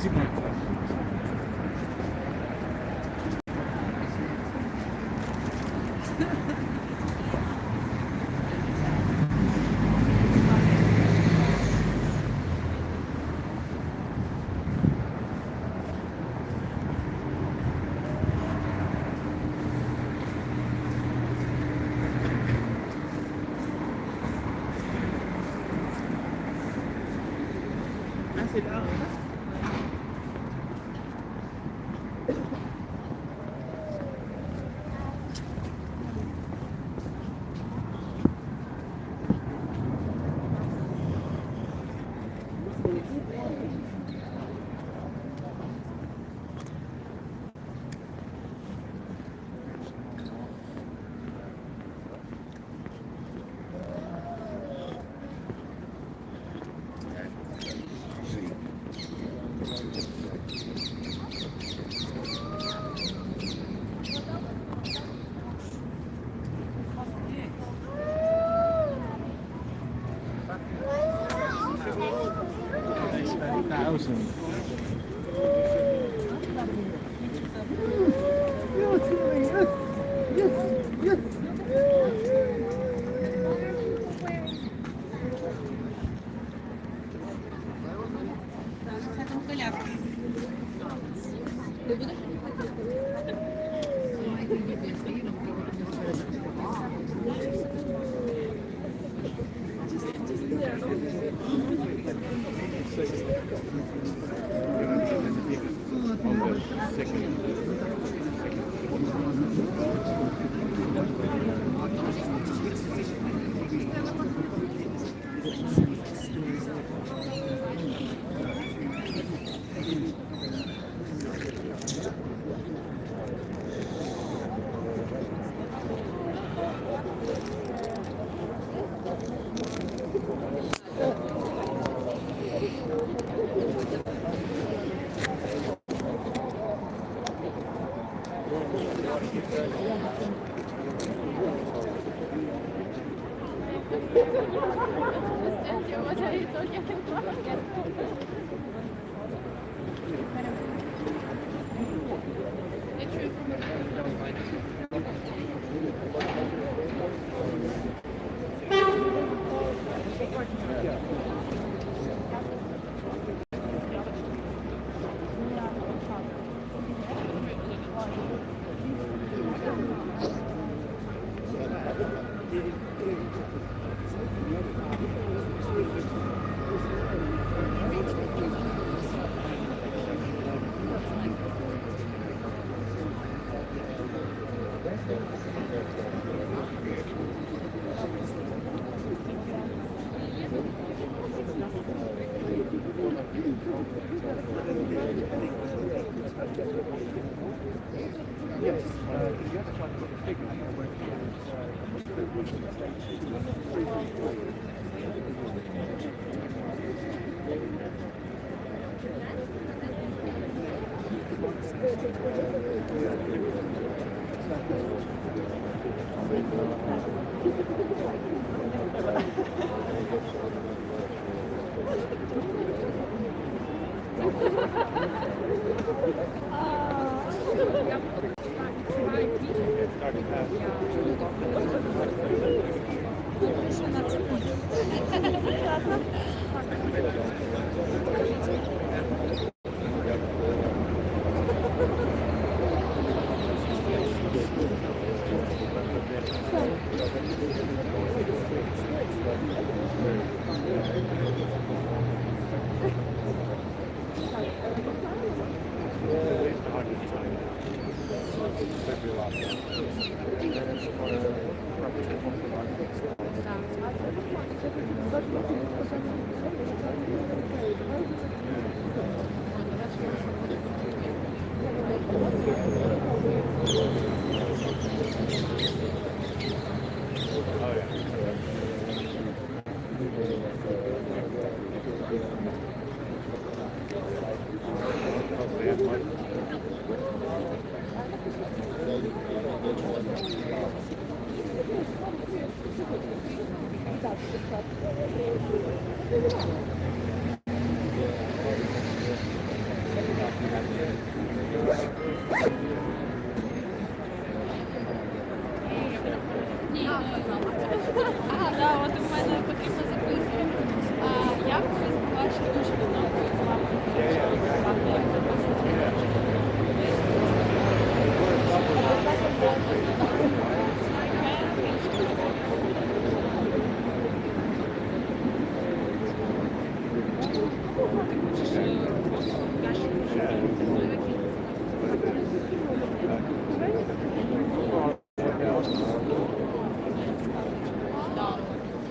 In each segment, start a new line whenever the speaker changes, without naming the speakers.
Спасибо.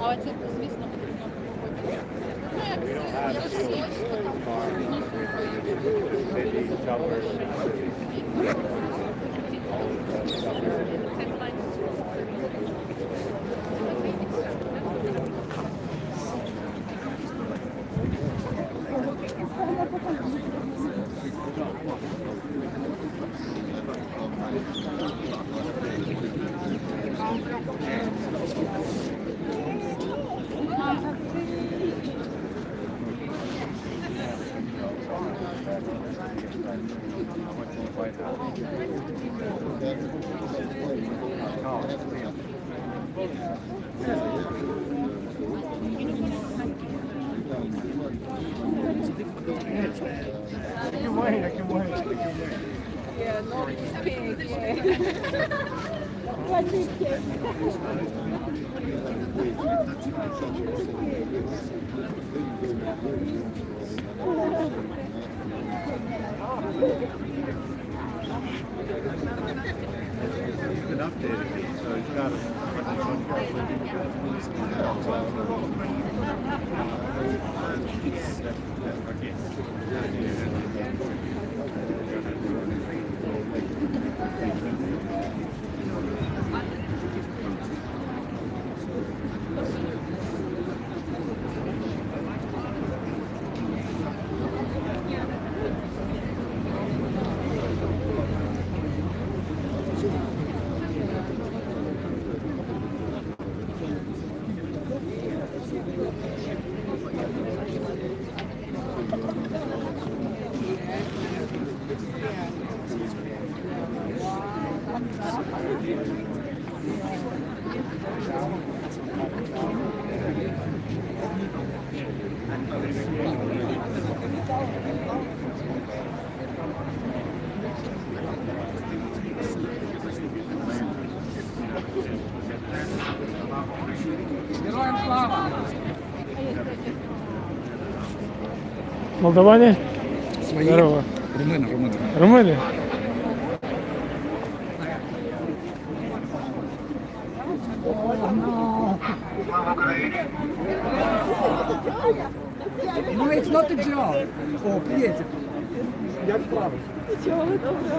Але це, звісно, потрібно проходити. Ну, як всі, що
Молдаване?
Свои.
Здорово.
Румыны.
Румыны?
No, it's not a job. О, приедет. Я справа.
Чого ви добре?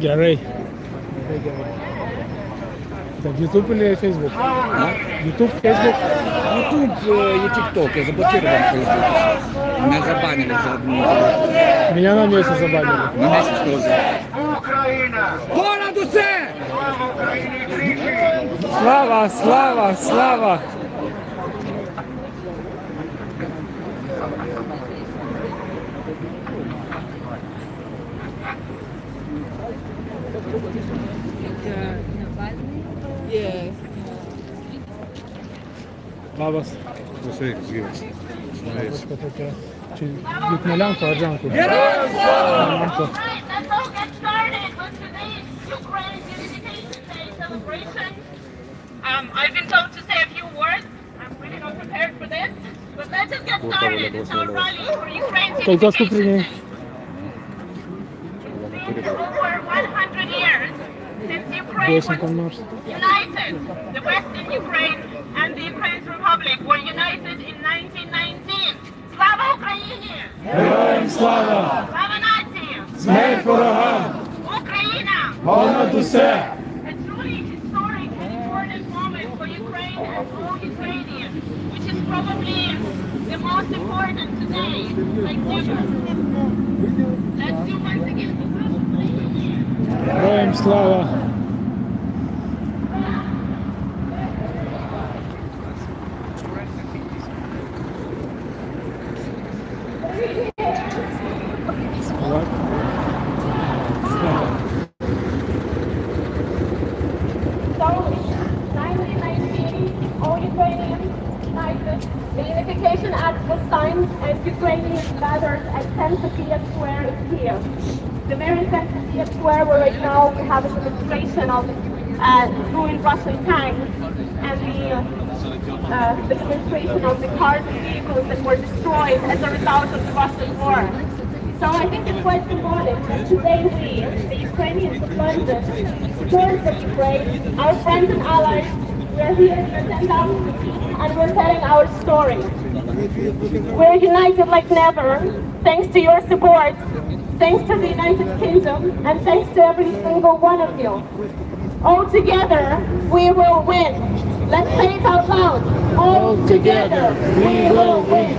Герой. Это в YouTube или Facebook? YouTube, Facebook?
YouTube и TikTok. Я заблокировал Facebook. Меня забанили за одну.
Меня на месяц забанили.
На месяц тоже. Понад усе!
Слава, слава, слава!
Yes.
Бабас. Чуть на лямку, а джанку.
Let's all get started with today's Ukraine Unification Day celebration. I've been told to say a few words. I'm really not prepared for this, but let's just get started. It's our rally for Ukraine's Unification Day. It's been over 100 years since Ukraine was united. The Western Ukraine and the Ukraine's Republic were united in 1919. Слава Україні!
Героям слава!
Слава нації!
Смерть ворогам!
Україна!
Понад усе!
A truly historic and important moment for Ukraine and all Ukrainians, which is probably the most important today. Like let's do once again.
Героям слава!
The Unification Act was signed and Ukrainians gathered at 10 Sophia Square is here. The very 10 Sophia Square where right now we have a demonstration of ruined Russian tanks and the demonstration of the cars and vehicles that were destroyed as a result of the Russian war. So I think it's quite symbolic that today we, the Ukrainians of London, stewards of Ukraine, our friends and allies, we're here in the 10,000 and we're telling our story. We're united like never, thanks to your support, thanks to the United Kingdom, and thanks to every single one of you. All together, we will win. Let's say it out loud. All together, we will win.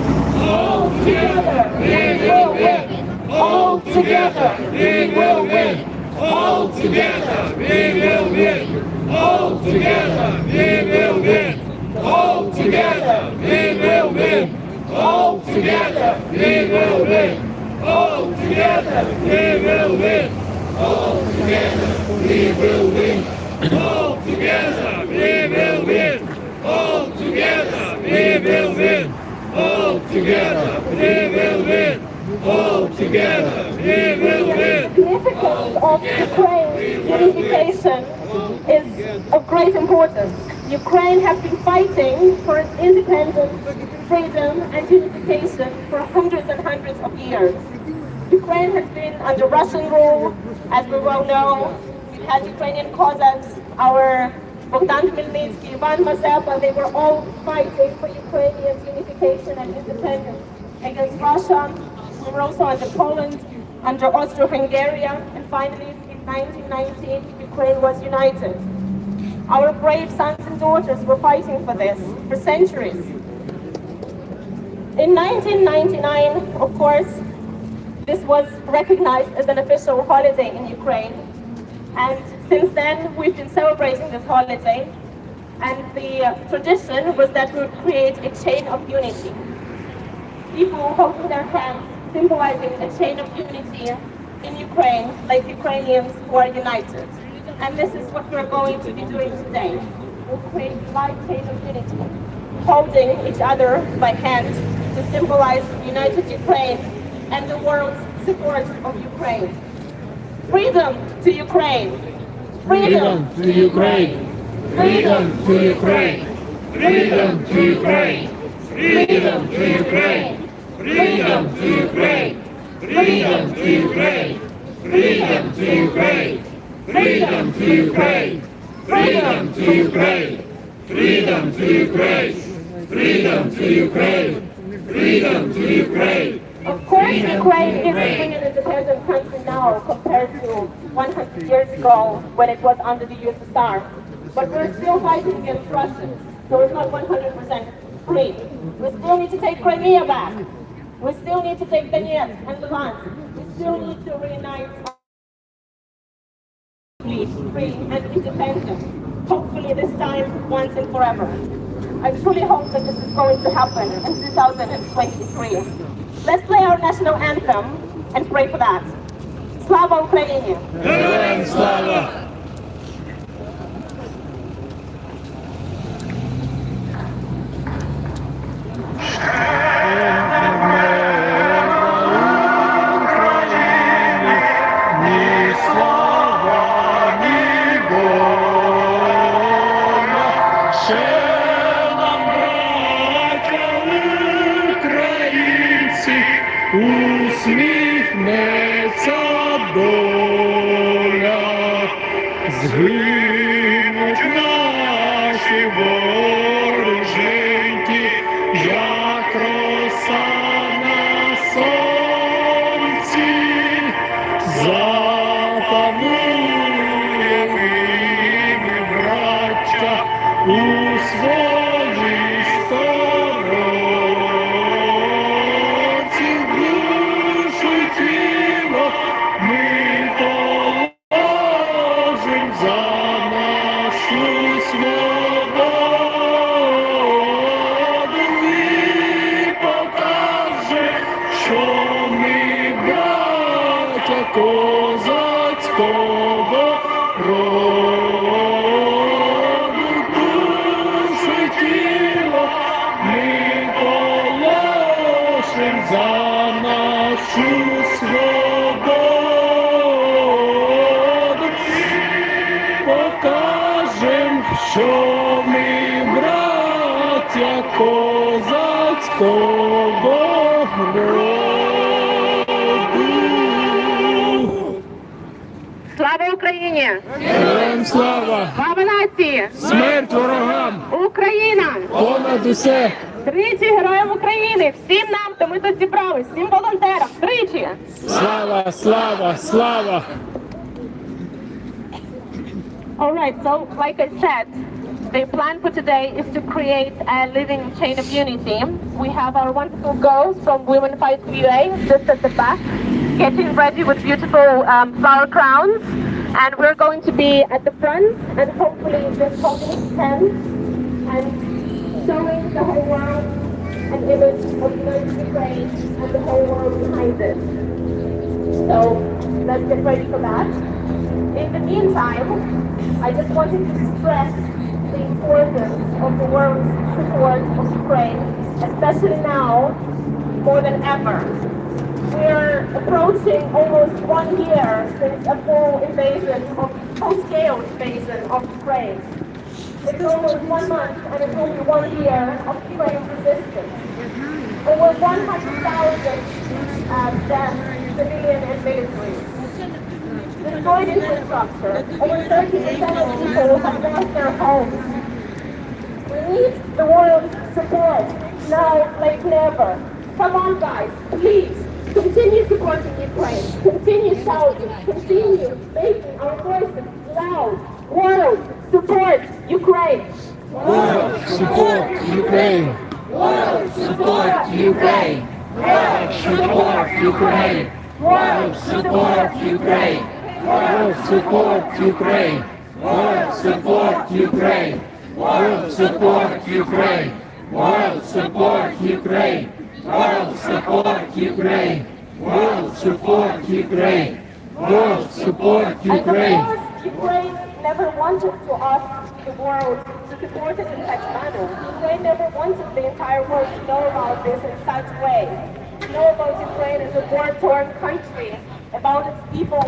All together, we will win. All together, we will win. All together, we will win. All together, we will win. All together, we will win. All together, we will win. All together, we will win. All together, we will win. All together, we will win. All together, we will win. All together, we will win. All together, we will win. The significance of Ukraine's unification is of great importance. Ukraine has been fighting for its independence, freedom, and unification for hundreds and hundreds of years. Ukraine has been under Russian rule, as we well know. We've had Ukrainian Cossacks, our Bogdan Khmelnytsky, Ivan Mazepa, they were all fighting for Ukrainian unification and independence against Russia. We were also under Poland, under Austro-Hungary, and finally in 1919 Ukraine was united. Our brave sons and daughters were fighting for this for centuries. In 1999, of course, this was recognized as an official holiday in Ukraine. And since then, we've been celebrating this holiday. And the tradition was that we would create a chain of unity. People holding their hands, symbolizing a chain of unity in Ukraine, like Ukrainians who are united. And this is what we're going to be doing today. We'll create a light chain of unity, holding each other by hand to symbolize united Ukraine and the world's support of Ukraine. Freedom to Ukraine! Freedom to Ukraine! Freedom to Ukraine! Freedom to Ukraine! Freedom to Ukraine! Freedom to Ukraine! Freedom to Ukraine! Freedom to Ukraine! Freedom to Ukraine! Freedom to Ukraine! Freedom to Ukraine! Freedom to Ukraine! Freedom to Ukraine! Of course, Ukraine is a free and independent country now compared to 100 years ago when it was under the USSR. But we're still fighting against Russians, so it's not 100% free. We still need to take Crimea back. We still need to take Donetsk and Luhansk. We still need to reunite free and independent. Hopefully this time, once and forever. I truly hope that this is going to happen in 2023. Let's play our national anthem and pray for that. Slava Ukraini!
Героям слава! Усміхнеться доля, згинуть наші вороженьки, як роса на сонці, запанує ми, браття, у своїй сторонці. Душу й тіло ми положим за нашу свободу і покаже, що ми браття козацького роду. Душу й тіло ми положим за нашу свободу, покажем, що ми браття козацького роду.
Слава Україні!
Героям слава!
Слава нації!
Смерть ворогам!
Україна!
Понад усе!
Тричі героям України! Всім нам, хто ми тут зібрались, всім волонтерам! Тричі!
Слава, слава, слава!
All right, so like I said, the plan for today is to create a living chain of unity. We have our wonderful girls from Women Fight VA just at the back, getting ready with beautiful flower crowns. And we're going to be at the front and hopefully just holding hands and showing the whole world an image of united Ukraine and the whole world behind it. So let's get ready for that. In the meantime, I just wanted to stress the importance of the world's support of Ukraine, especially now, more than ever. We're approaching almost 1 year since a full-scale invasion of Ukraine. It's almost 1 month and it's only 1 year of Ukraine's resistance. Over 100,000 deaths, civilian and military. Destroyed infrastructure. Over 30% of people have lost their homes. We need the world's support now like never. Come on, guys, please. Continue supporting Ukraine. Continue shouting. Continue making our voices loud. World, support Ukraine.
World, support Ukraine!
World, support Ukraine. World, support Ukraine.
World, support Ukraine! World, support Ukraine! World, support Ukraine! World, support Ukraine! World, support Ukraine! World, support Ukraine! World, support Ukraine! World, support Ukraine!
And of course, Ukraine never wanted to ask the world to support it in such manner. Ukraine never wanted the entire world to know about this in such way. To know about Ukraine as a war-torn country, about its people,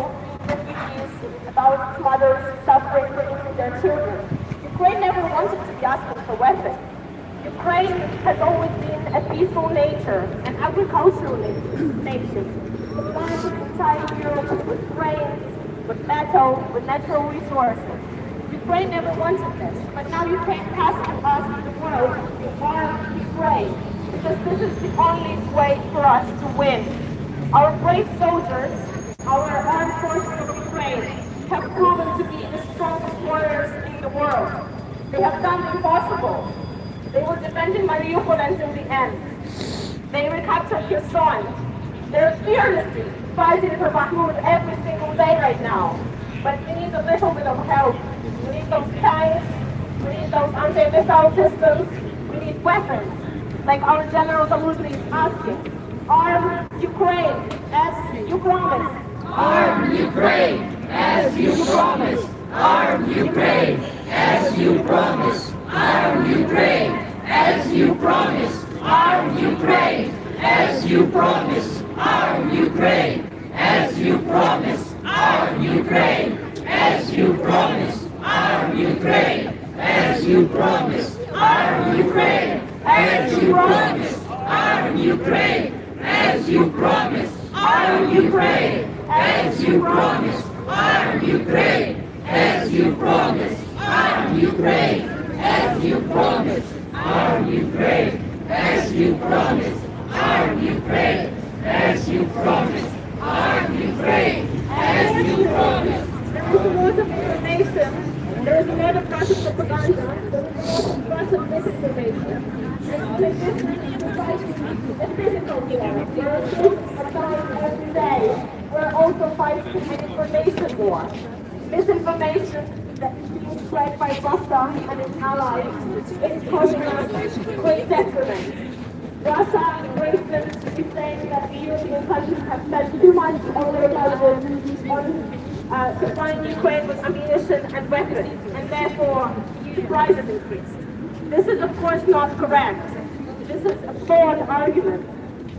refugees, about its mothers suffering for losing their children. Ukraine never wanted to be asking for weapons. Ukraine has always been a peaceful nature, an agricultural nation, supplying the entire Europe with grains, with metal, with natural resources. Ukraine never wanted this, but now Ukraine has to ask the world to arm Ukraine, because this is the only way for us to win. Our brave soldiers, our armed forces of Ukraine, have proven to be the strongest warriors in the world. They have done the impossible. They were defending Mariupol until the end. They recaptured Kherson. They're fearlessly fighting for Bakhmut every single day right now. But we need a little bit of help. We need those tanks, we need those anti-missile systems, we need weapons, like our General Zaluzny is asking. Arm Ukraine, as you promised.
Arm Ukraine, as you promised. Arm Ukraine, as you promised. Arm Ukraine, as you promised. Arm Ukraine, as you promised. Arm Ukraine, as you promised. Arm Ukraine, as you promised. Arm Ukraine, as you promised. Arm Ukraine, as you promised. Arm Ukraine, as you promised. Arm Ukraine, as you promised. Arm Ukraine, as you promised. Arm Ukraine, as you promised. Arm Ukraine, as you promised. Arm Ukraine, as you promised. Arm Ukraine, as you promised.
There is a lot of information. There is a lot of Russian propaganda. There is a lot of Russian misinformation. And all of this is fighting a physical war. We are about every day. We're also fighting an information war. Misinformation that is being spread by Russia and its allies is causing us great detriment. Russia, for instance, is saying that the European countries have spent too much on their budget on supplying Ukraine with ammunition and weapons, and therefore the prices increased. This is of course not correct. This is a flawed argument.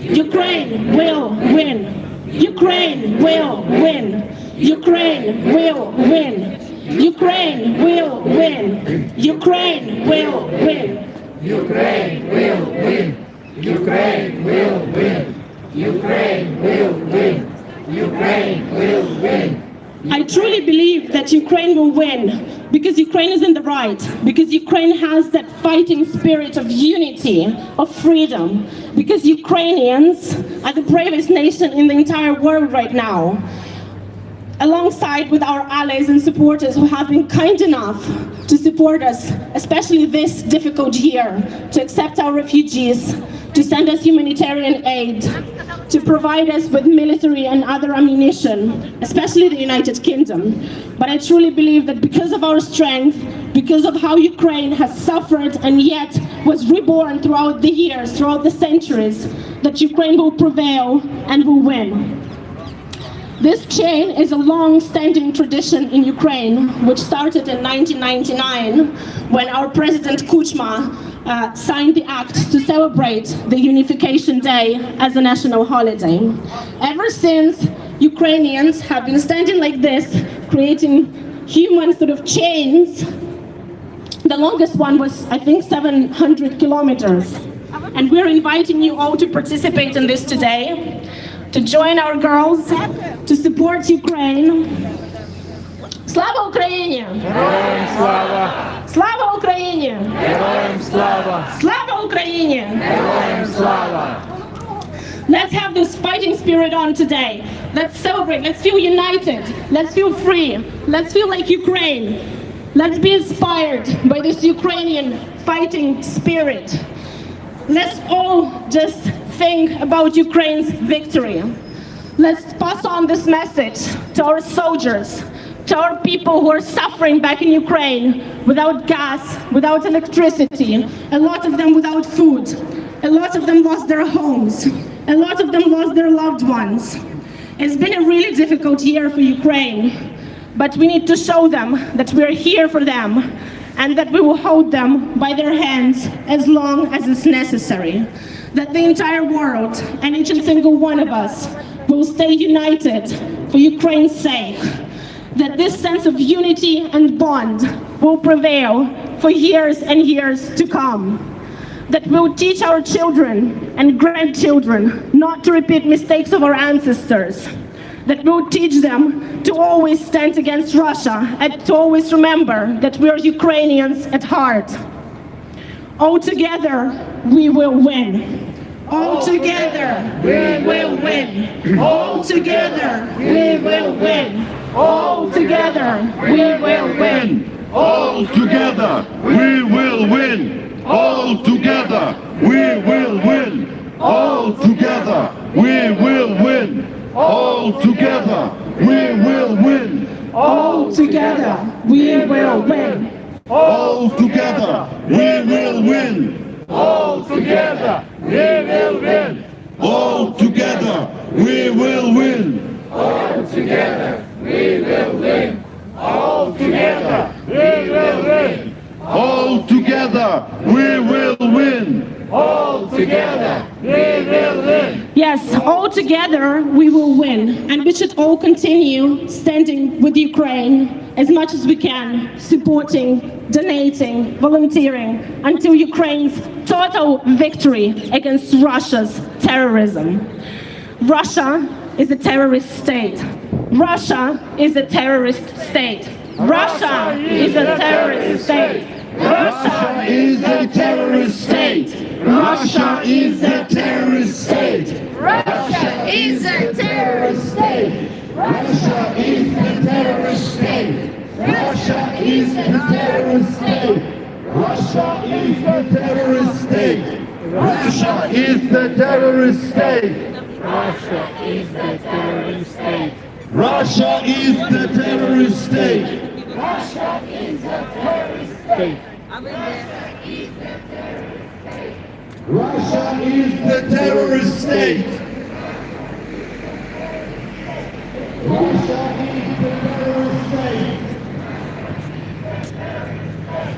Ukraine will win. Ukraine will win. Ukraine will win. Ukraine will win. Ukraine will win.
Ukraine will win. Ukraine will win. Ukraine will win. Ukraine will win.
I truly believe that Ukraine will win because Ukraine is in the right, because Ukraine has that fighting spirit of unity, of freedom, because Ukrainians are the bravest nation in the entire world right now, alongside with our allies and supporters who have been kind enough to support us, especially this difficult year, to accept our refugees, to send us humanitarian aid, to provide us with military and other ammunition, especially the United Kingdom. But I truly believe that because of our strength, because of how Ukraine has suffered and yet was reborn throughout the years, throughout the centuries, that Ukraine will prevail and will win. This chain is a long-standing tradition in Ukraine, which started in 1999 when our President Kuchma signed the act to celebrate the Unification Day as a national holiday. Ever since, Ukrainians have been standing like this, creating human sort of chains. The longest one was, I think, 700 kilometers. And we're inviting you all to participate in this today, to join our girls, to support Ukraine. Слава Україні!
Героям слава!
Слава Україні!
Героям слава!
Слава Україні!
Героям слава!
Let's have this fighting spirit on today. Let's celebrate. Let's feel united. Let's feel free. Let's feel like Ukraine. Let's be inspired by this Ukrainian fighting spirit. Let's all just think about Ukraine's victory. Let's pass on this message to our soldiers, to our people who are suffering back in Ukraine without gas, without electricity, a lot of them without food, a lot of them lost their homes, a lot of them lost their loved ones. It's been a really difficult year for Ukraine, but we need to show them that we're here for them and that we will hold them by their hands as long as it's necessary. That the entire world and each and single one of us will stay united for Ukraine's sake. That this sense of unity and bond will prevail for years and years to come. That we'll teach our children and grandchildren not to repeat mistakes of our ancestors. That we'll teach them to always stand against Russia and to always remember that we are Ukrainians at heart. All together, we will win. All together, we will win. All together, we will win. All together, we will win.
All together, we will win. All together, we will win. All together, we will win. All together, we will win.
All together, we will win.
All together, we will win.
All together, we will win!
All together, we will win.
All together, we will win! All together, we will win!
All together, we will win.
All together, we will win!
Yes, all together we will win, and we should all continue standing with Ukraine as much as we can, supporting, donating, volunteering, until Ukraine's total victory against Russia's terrorism. Russia is a terrorist state. Russia is a terrorist state. Russia is a terrorist state.
Russia is a terrorist state. Russia is a terrorist state.
Russia is a terrorist state.
Russia is a terrorist state. Russia is a terrorist state. Russia is a terrorist state. Russia is the terrorist state.
Russia is the terrorist state.
Russia is the terrorist state.
Russia is a terrorist state.
Russia is the terrorist state. Russia is the terrorist state.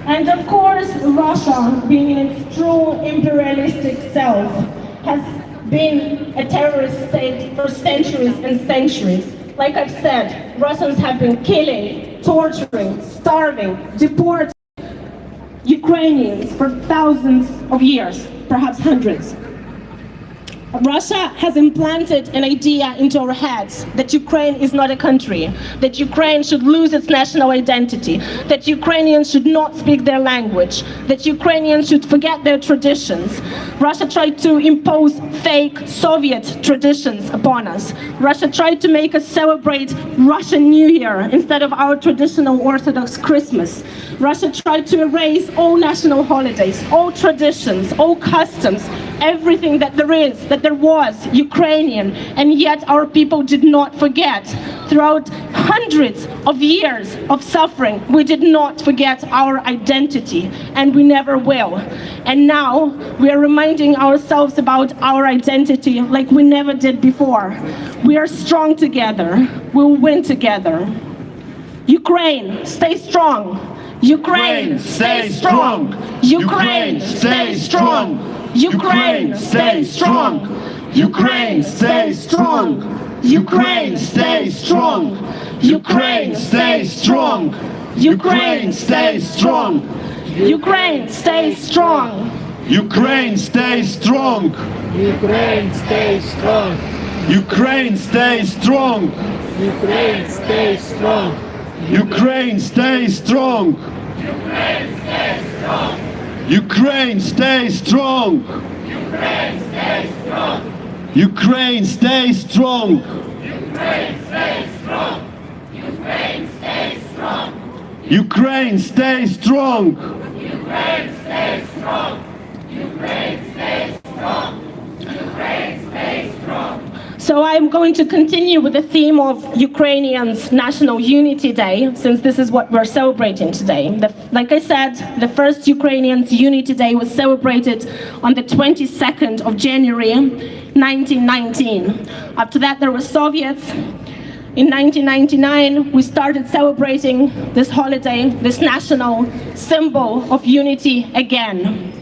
And of course, Russia, being in its true imperialistic self, has been a terrorist state for centuries and centuries. Like I've said, Russians have been killing, torturing, starving, deporting Ukrainians for thousands of years, perhaps hundreds. Russia has implanted an idea into our heads that Ukraine is not a country, that Ukraine should lose its national identity, that Ukrainians should not speak their language, that Ukrainians should forget their traditions. Russia tried to impose fake Soviet traditions upon us. Russia tried to make us celebrate Russian New Year instead of our traditional Orthodox Christmas. Russia tried to erase all national holidays, all traditions, all customs, everything that there is, that there was Ukrainian, and yet our people did not forget. Throughout hundreds of years of suffering, we did not forget our identity, and we never will. And now we are reminding ourselves about our identity like we never did before. We are strong together. We'll win together. Ukraine, stay strong. Ukraine, stay strong. Ukraine, stay strong. Ukraine, stay strong. Ukraine, stay strong. Ukraine, stay strong. Ukraine, stay strong. Ukraine, stay strong. Ukraine, stay strong.
Ukraine, stay strong.
Ukraine, stay strong.
Ukraine, stay strong.
Ukraine, stay strong.
Ukraine, stay strong. Ukraine, stay strong. Ukraine, stay strong. Ukraine, stay strong.
So I'm going to continue with the theme of Ukrainians' National Unity Day, since this is what we're celebrating today. Like I said, the first Ukrainians' Unity Day was celebrated on the 22nd of January, 1919. After that, there were Soviets. In 1999, we started celebrating this holiday, this national symbol of unity again.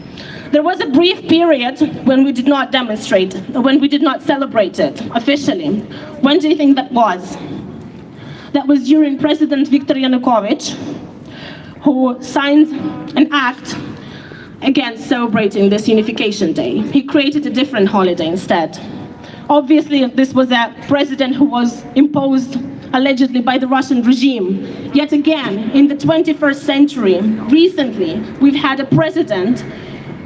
There was a brief period when we did not demonstrate, when we did not celebrate it officially. When do you think that was? That was during President Viktor Yanukovych, who signed an act against celebrating this Unification Day. He created a different holiday instead. Obviously, this was a president who was imposed allegedly by the Russian regime. Yet again, in the 21st century, recently, we've had a president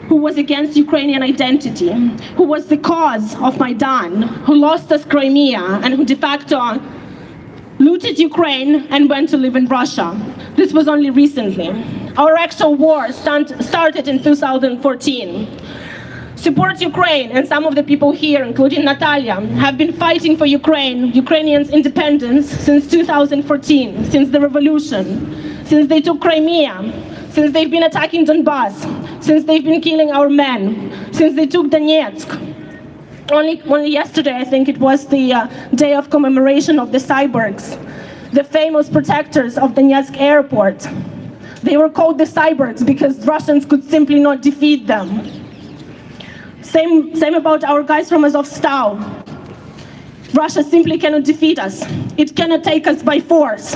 who was against Ukrainian identity, who was the cause of Maidan, who lost us Crimea, and who de facto looted Ukraine and went to live in Russia. This was only recently. Our actual war started in 2014. Support Ukraine, and some of the people here, including Natalia, have been fighting for Ukrainians' independence since 2014, since the revolution, since they took Crimea, since they've been attacking Donbass, since they've been killing our men, since they took Donetsk. Only yesterday, I think it was the day of commemoration of the cyborgs, the famous protectors of Donetsk airport. They were called the cyborgs because Russians could simply not defeat them. Same about our guys from Azovstal. Russia simply cannot defeat us. It cannot take us by force.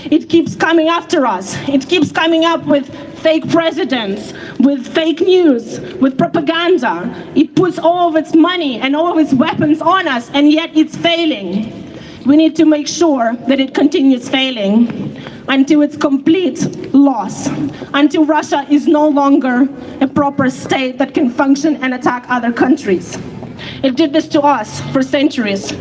It keeps coming after us. It keeps coming up with fake presidents, with fake news, with propaganda. It puts all of its money and all of its weapons on us, and yet it's failing. We need to make sure that it continues failing until it's complete loss, until Russia is no longer a proper state that can function and attack other countries. It did this to us for centuries.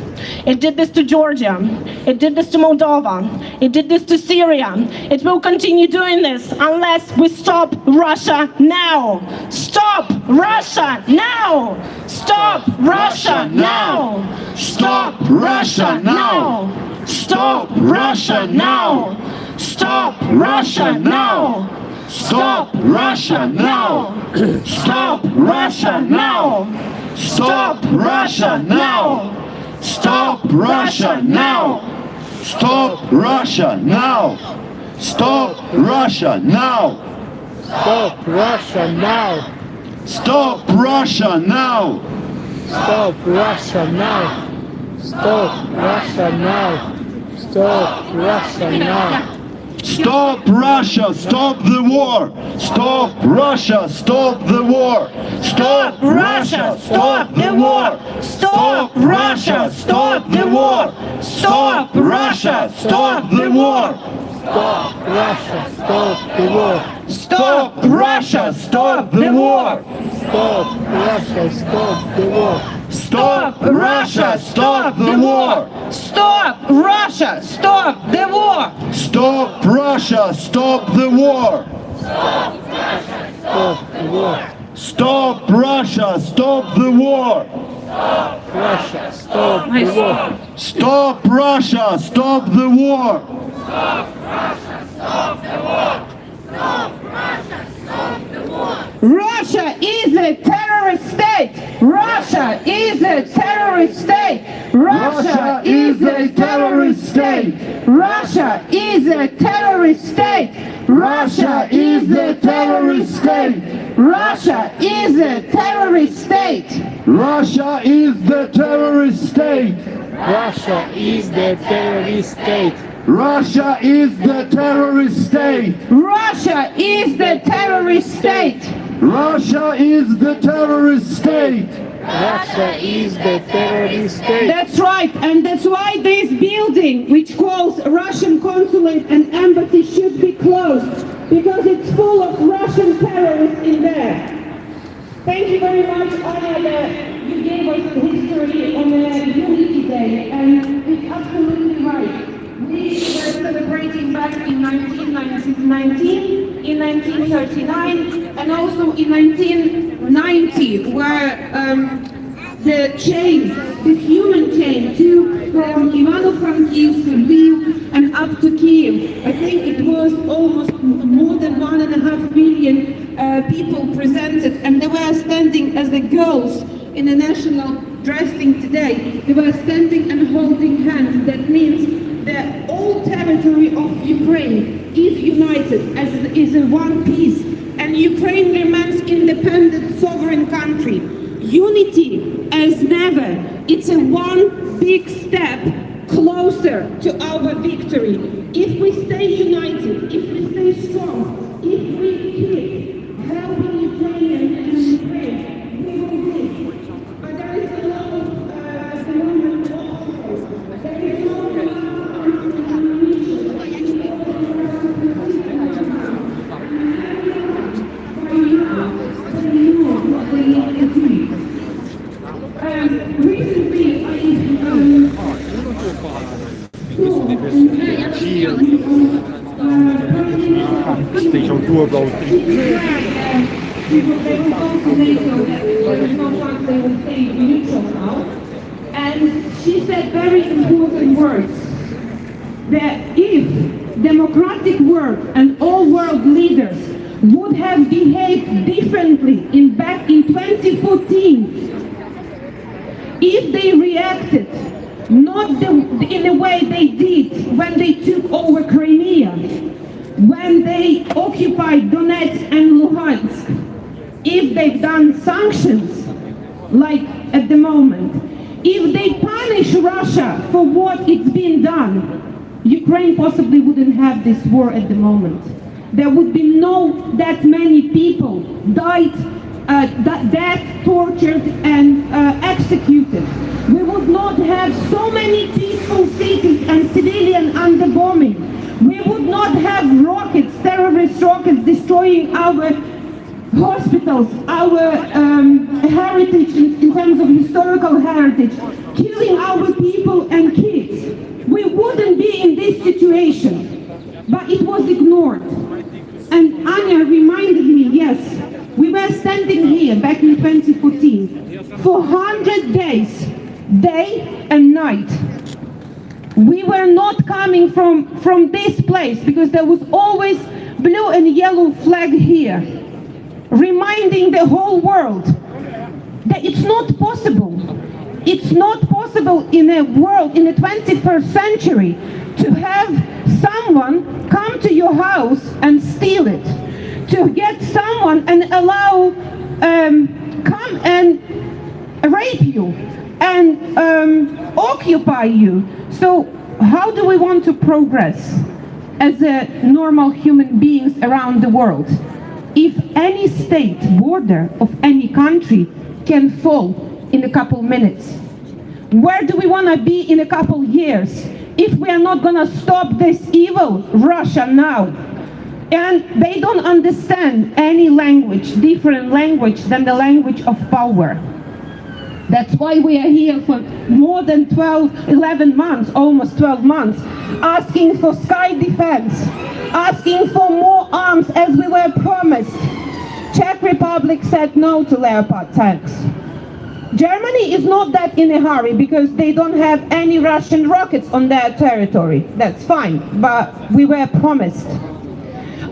It did this to Georgia. It did this to Moldova. It did this to Syria. It will continue doing this unless we stop Russia now. Stop Russia now! Stop Russia now!
Stop Russia now!
Stop Russia now! Stop Russia now!
Stop Russia now!
Stop Russia now!
Stop Russia now! Stop Russia now! Stop Russia now! Stop Russia now!
Stop Russia now!
Stop Russia now!
Stop Russia now! Stop Russia now! Stop Russia now!
Stop Russia, stop the war! Stop Russia, stop the war! Stop Russia, stop the war! Stop Russia, stop the war! Stop Russia, stop the war!
Stop Russia, stop the war!
Stop Russia, stop the war!
Stop Russia, stop the war!
Stop Russia, stop the war!
Stop Russia, stop the war!
Stop Russia, stop the war!
Stop the war!
Stop Russia, stop the war!
Russia, stop the war!
Stop Russia, stop the war!
Russia is a terrorist state! Russia is a terrorist state!
Russia is a terrorist state!
Russia is a terrorist state!
Russia is the terrorist state!
Russia is a terrorist state!
Russia is the terrorist state!
Russia is the terrorist state!
Russia is the terrorist state!
Russia is the terrorist state!
Russia is the terrorist state!
Russia is the terrorist state!
That's right, and that's why this building, which calls Russian consulate and embassy, should be closed, because it's full of Russian terrorists in there. Thank you very much, Anya, that you gave us the history on the Unity Day, and it's absolutely right. We were celebrating back in 1919, in 1939, and also in 1990, where the human chain took from Ivano-Frankivsk to Lviv and up to Kiev. I think it was almost more than 1.5 million people presented, and they were standing as the girls in the national dressing today. They were standing and holding hands. That means the whole territory of Ukraine is united as is a one piece, and Ukraine remains independent, sovereign country. Unity as never. It's a one big step closer to our victory. If we stay united, if we stay strong, if we keep helping Ukrainians and Ukraine, we will win. But there is a lot of phenomenon also. There is no And she said very important words, that if democratic world and all world leaders would have behaved differently back in 2014, if they reacted not in the way they did when they took over Crimea, when they occupied Donetsk and Luhansk, if they've done sanctions, like at the moment, if they punish Russia for what it's been done, Ukraine possibly wouldn't have this war at the moment. There would be that many people died, dead, tortured, and executed. We would not have so many peaceful cities and civilian under bombing. We would not have rockets, terrorist rockets, destroying our hospitals, our heritage in terms of historical heritage, killing our people and kids. We wouldn't be in this situation, but it was ignored. And Anya reminded me, yes, we were standing here back in 2014 for 100 days, day and night. We were not coming from this place because there was always blue and yellow flag here, reminding the whole world that it's not possible. It's not possible in a world, in the 21st century, to have someone come to your house and steal it, to get someone and allow, come and rape you and occupy you. So how do we want to progress as a normal human beings around the world if any state border of any country can fall in a couple minutes? Where do we want to be in a couple years if we are not going to stop this evil Russia now? And they don't understand any language, different language than the language of power. That's why we are here for more than 11 months, almost 12 months, asking for sky defense, asking for more arms as we were promised. Czech Republic said no to Leopard tanks. Germany is not that in a hurry because they don't have any Russian rockets on their territory. That's fine, but we were promised.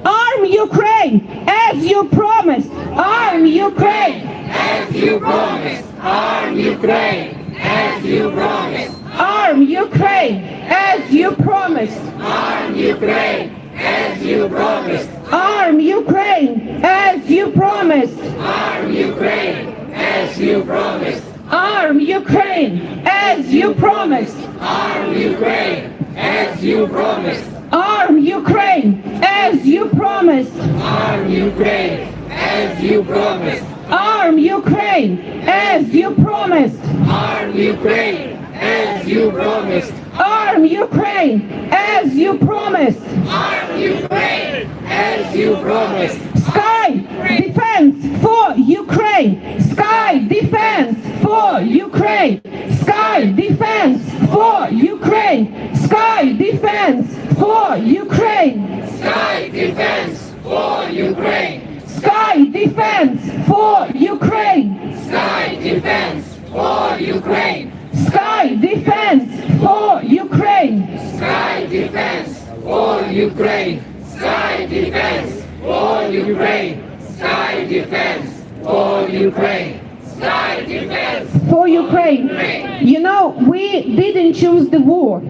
Arm Ukraine as you promised. Arm Ukraine
As you promised, arm Ukraine, as you promised,
arm Ukraine as you promised.
arm Ukraine, as you promised,
Arm Ukraine as you promised.
arm Ukraine, as you promised,
Arm Ukraine as you promised.
arm Ukraine, as you promised,
Arm Ukraine as you promised.
arm Ukraine, as you promised,
Arm Ukraine as you promised.
arm Ukraine, as you promised,
Arm Ukraine as you promised.
arm Ukraine, as you promised,
Sky defense for Ukraine. Sky defense for Ukraine. Sky defense for Ukraine. Sky defense for Ukraine.
sky defense for Ukraine,
Sky defense for Ukraine.
sky defense for Ukraine,
Sky defense for Ukraine.
sky defense for Ukraine, sky defense for Ukraine, sky defense for Ukraine, sky defense
For Ukraine. You know, we didn't choose the war,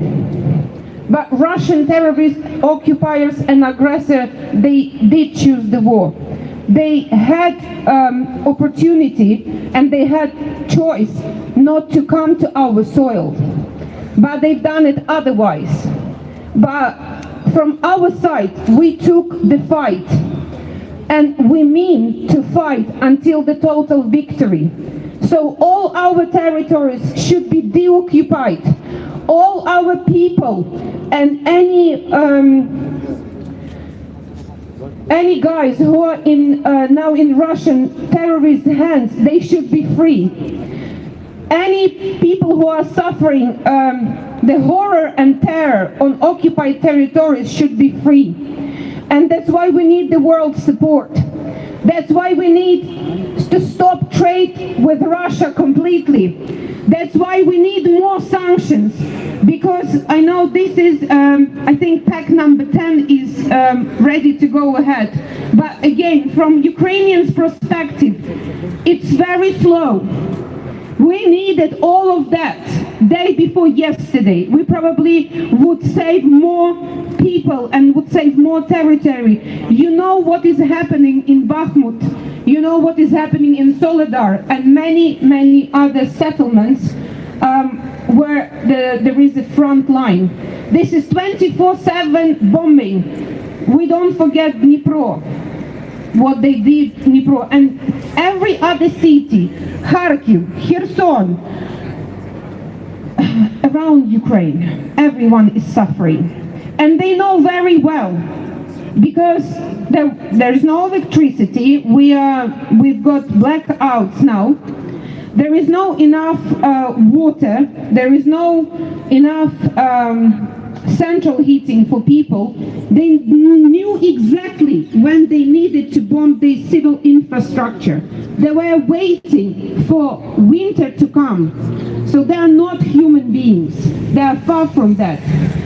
but Russian terrorists, occupiers and aggressors, they did choose the war. They had opportunity and they had choice not to come to our soil, but they've done it otherwise. But from our side, we took the fight, and we mean to fight until the total victory. So all our territories should be deoccupied. All our people and any guys who are now in Russian terrorist hands, they should be free. Any people who are suffering the horror and terror on occupied territories should be free. And that's why we need the world support. That's why we need to stop trade with Russia completely. That's why we need more sanctions, because I know this is, I think pack number 10 is ready to go ahead. But again, from Ukrainians' perspective, it's very slow. We needed all of that day before yesterday. We probably would save more people and would save more territory. You know what is happening in Bakhmut. You know what is happening in Soledar and many other settlements where there is a front line. This is 24/7 bombing. We don't forget Dnipro, what they did Dnipro, and every other city, Kharkiv, Kherson, around Ukraine. Everyone is suffering, and they know very well, because there is no electricity. We've got blackouts now. There is no enough water. There is no enough central heating for people. They knew exactly when they needed to bomb the civil infrastructure. They were waiting for winter to come. So they are not human beings. They are far from that.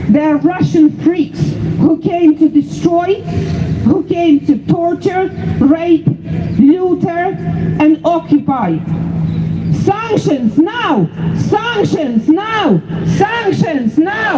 They are Russian freaks who came to destroy, who came to torture, rape, looter, and occupy. Sanctions now! Sanctions now! Sanctions now!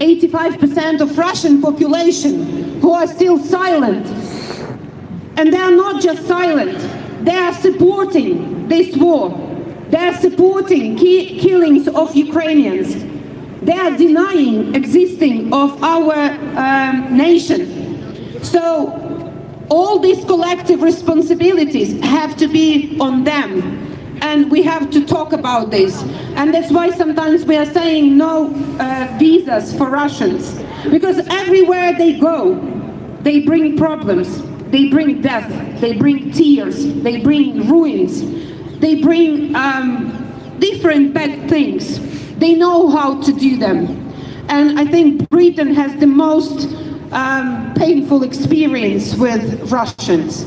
85% of Russian population who are still silent. And they are not just silent, they are supporting this war. They are supporting killings of Ukrainians. They are denying existing of our nation. So all these collective responsibilities have to be on them. And we have to talk about this. And that's why sometimes we are saying no visas for Russians. Because everywhere they go, they bring problems. They bring death. They bring tears. They bring ruins. They bring different bad things. They know how to do them. And I think Britain has the most painful experience with Russians.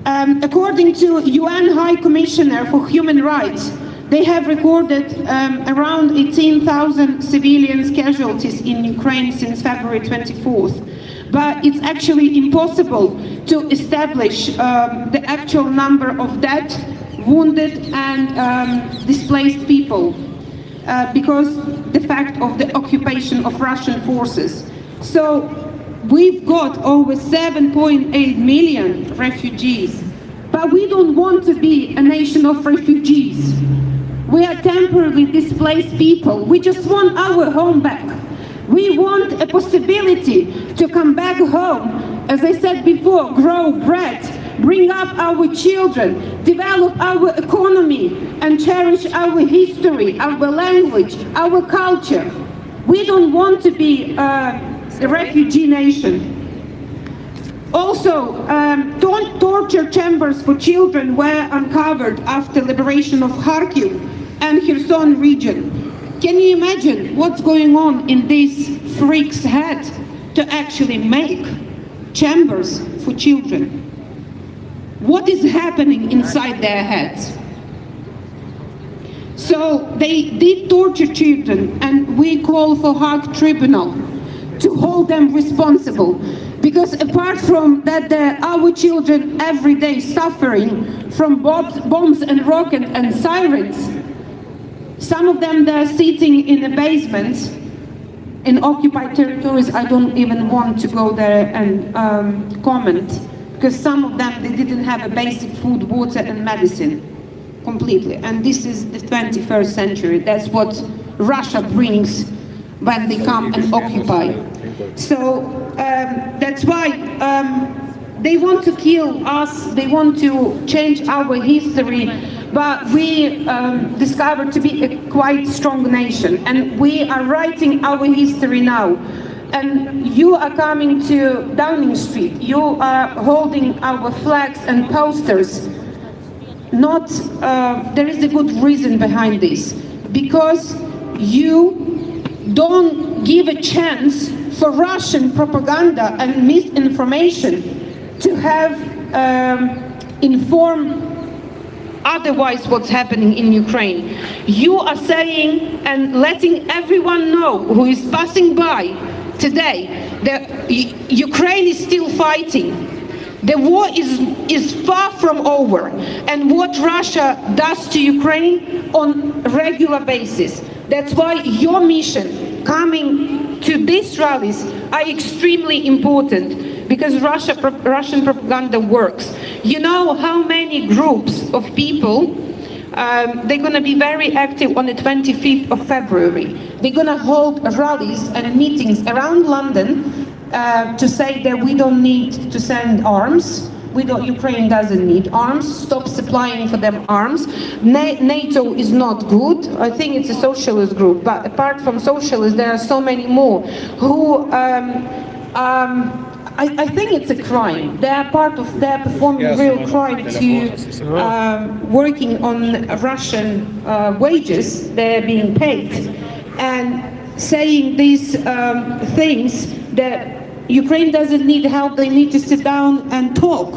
According to UN High Commissioner for Human Rights, they have recorded around 18,000 civilians casualties in Ukraine since February 24th. But it's actually impossible to establish the actual number of dead, wounded and displaced people because the fact of the occupation of Russian forces. So we've got over 7.8 million refugees, but we don't want to be a nation of refugees. We are temporarily displaced people. We just want our home back. We want a possibility to come back home, as I said before, grow bread, bring up our children, develop our economy, and cherish our history, our language, our culture. We don't want to be a refugee nation. Also, torture chambers for children were uncovered after liberation of Kharkiv and Kherson region. Can you imagine what's going on in these freaks' head to actually make chambers for children? What is happening inside their heads? So they did torture children, and we call for Hague Tribunal to hold them responsible. Because apart from that, our children every day suffering from bombs and rockets and sirens. Some of them, they're sitting in a basement in occupied territories. I don't even want to go there and comment, because some of them, they didn't have a basic food, water and medicine completely. And this is the 21st century. That's what Russia brings when they come and occupy. So that's why they want to kill us, they want to change our history, but we discovered to be a quite strong nation, and we are writing our history now. And you are coming to Downing Street, you are holding our flags and posters. Not, there is a good reason behind this, because you don't give a chance for Russian propaganda and misinformation to have informed otherwise what's happening in Ukraine. You are saying and letting everyone know who is passing by today that Ukraine is still fighting. The war is far from over, and what Russia does to Ukraine on a regular basis. That's why your mission coming to these rallies are extremely important, because Russian propaganda works. You know how many groups of people, they're going to be very active on the 25th of February. They're going to hold rallies and meetings around London to say that we don't need to send arms. Ukraine doesn't need arms. Stop supplying for them arms. NATO is not good. I think it's a socialist group, but apart from socialists, there are so many more who I think it's a crime. They are part of, they are performing real crime to working on Russian wages. They're being paid and saying these things that Ukraine doesn't need help. They need to sit down and talk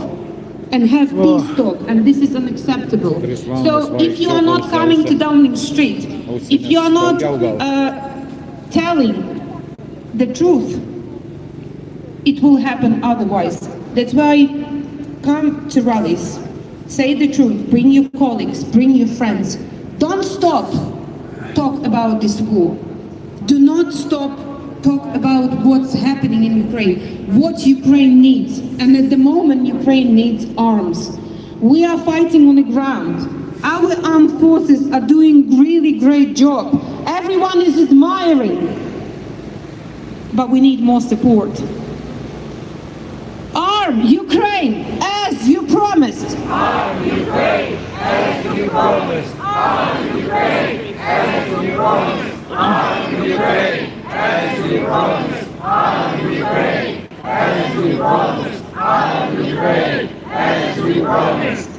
and have peace talk, and this is unacceptable. So if you are not coming to Downing Street, if you are not telling the truth, it will happen otherwise. That's why come to rallies, say the truth, bring your colleagues, bring your friends. Don't stop talk about this war. Do not stop
talk about what's happening in Ukraine, what Ukraine needs. And at the moment, Ukraine needs arms. We are fighting on the ground. Our armed forces are doing really great job. Everyone is admiring. But we need more support. Arm Ukraine as you promised.
Arm Ukraine as you promised. Arm Ukraine as you promised. Arm Ukraine as you promised. Arm Ukraine as you promised. Arm Ukraine as you promised.